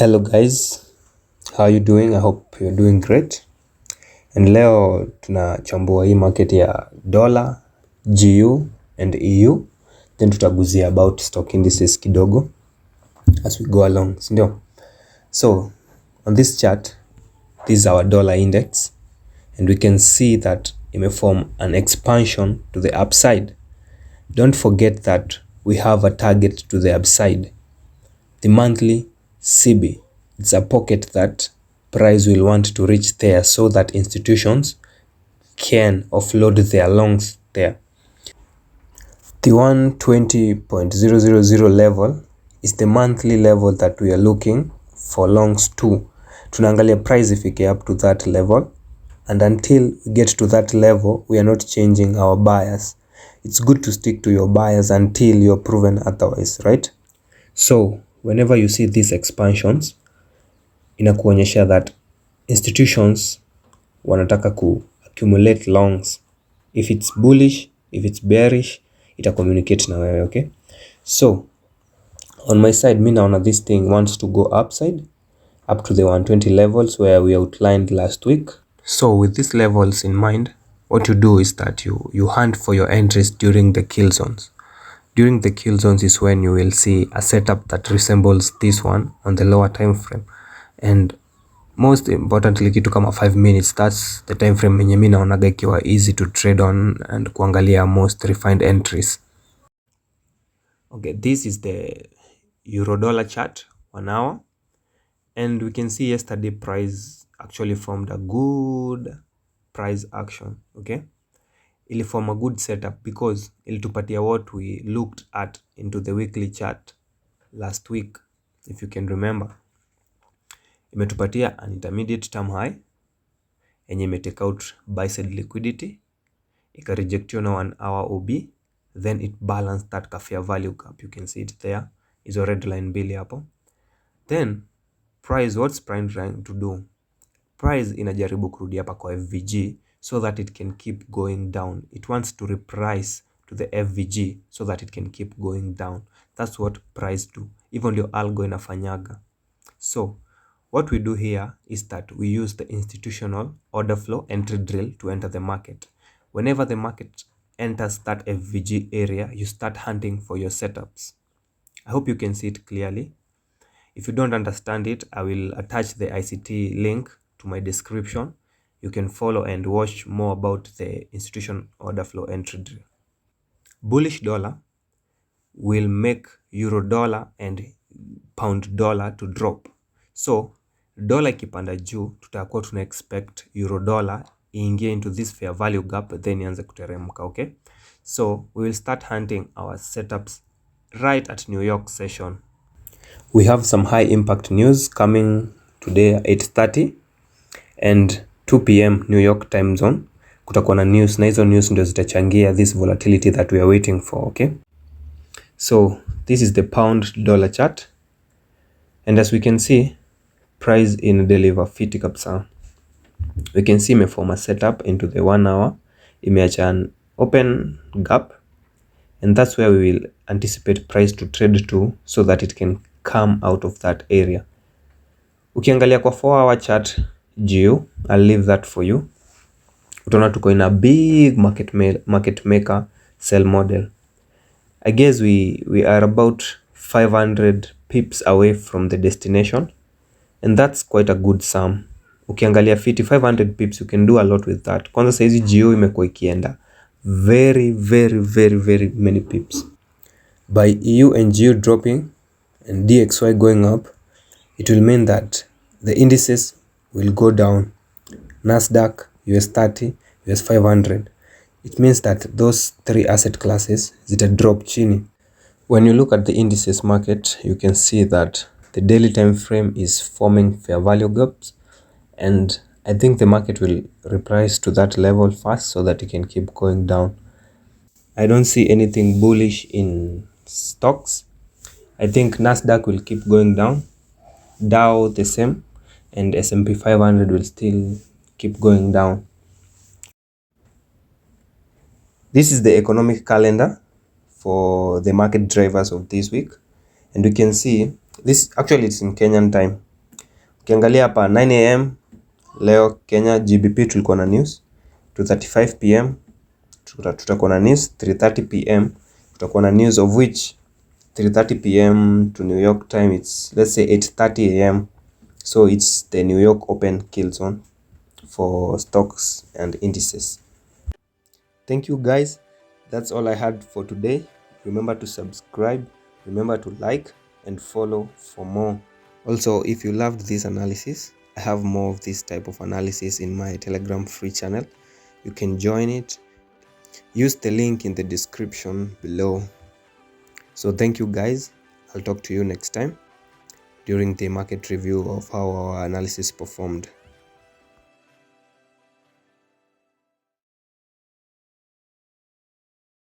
Hello guys, how are you doing? I hope you're doing great. And leo tunachambua hii market ya dollar, GU and EU. Then tutaguzia about stock indices kidogo as we go along, sindio? So on this chart, this is our dollar index and we can see that it may form an expansion to the upside. Don't forget that we have a target to the upside. The monthly CB, it's a pocket that price will want to reach there so that institutions can offload their longs there. The 120.000 level is the monthly level that we are looking for longs to. Tunaangalia price ifike up to that level, and until we get to that level, we are not changing our bias. It's good to stick to your bias until you're proven otherwise, right? So whenever you see these expansions, inakuonyesha that institutions wanataka ku accumulate longs. If it's bullish, if it's bearish, ita communicate na wewe, okay? So on my side, mi naona this thing wants to go upside up to the 120 levels where we outlined last week. So with these levels in mind, what you do is that you hunt for your entries during the kill zones. During the kill zones is when you will see a setup that resembles this one on the lower time frame. And most importantly, kitu kama 5 minutes, that's the time frame yenye mimi naonaga ikiwa easy to trade on and kuangalia most refined entries. Okay, this is the euro dollar chart 1 hour, and we can see yesterday price actually formed a good price action. Okay, ili form a good setup because ilitupatia what we looked at into the weekly chart last week, if you can remember. Imetupatia an intermediate term high yenye imetake out buy side liquidity, ikarejectiwa na 1 hour OB, then it balanced that fair value gap. You can see it there, is a red line mbili hapo. Then price, what's price trying to do? Price inajaribu kurudi hapa kwa FVG so that it can keep going down. It wants to reprice to the FVG so that it can keep going down. That's what price do. Hivyo ndio algo inafanyaga. So what we do here is that we use the institutional order flow entry drill to enter the market. Whenever the market enters that FVG area, you start hunting for your setups. I hope you can see it clearly. If you don't understand it, I will attach the ICT link to my description. You can follow and watch more about the institutional order flow entry drill. Bullish dollar will make euro dollar and pound dollar to drop. So dollar ikipanda juu, tutakuwa tuna expect euro dollar iingie into this fair value gap, then ianze kuteremka, okay? So we will start hunting our setups right at New York session. We have some high impact news coming today at 8:30 and 2 p.m. New York time zone. Kutakuwa na news, na hizo news ndio zitachangia this volatility that we are waiting for, okay? So this is the pound dollar chart, and as we can see, price in deliver fiti kabisa. We can see imeform a setup into the 1 hour, imeacha an open gap, and that's where we will anticipate price to trade to so that it can come out of that area. Ukiangalia kwa 4 hour chart GU, I'll leave that for you. Utaona tuko in a big market maker sell model. I guess we are about 500 pips away from the destination, and that's quite a good sum. Ukiangalia fiti 500 pips, you can do a lot with that. Kwanza saizi GU imekuwa ikienda very many pips. By EU and GU dropping and DXY going up, it will mean that the indices will go down. Nasdaq, US 30, US 500. It means that those three asset classes zita drop chini. When you look at the indices market, you can see that the daily time frame is forming fair value gaps, and I think the market will reprice to that level first so that it can keep going down. I don't see anything bullish in stocks. I think Nasdaq will keep going down, Dow the same, and S&P 500 will still keep going down. This is the economic calendar for the market drivers of this week, and we can see this, actually it's in Kenyan time, Ukiangalia hapa 9 am leo Kenya GBP tulikuwa na news, 2:35 pm tutakuwa na news, 3:30 pm tutakuwa na news, of which 3:30 pm to New York time it's let's say 8:30 am, so it's the New York open kill zone for stocks and indices. Thank you guys, that's all I had for today. Remember to subscribe, remember to like and follow for more. Also, if you loved this analysis, I have more of this type of analysis in my Telegram free channel. You can join it. Use the link in the description below. So thank you guys. I'll talk to you next time during the market review of how our analysis performed.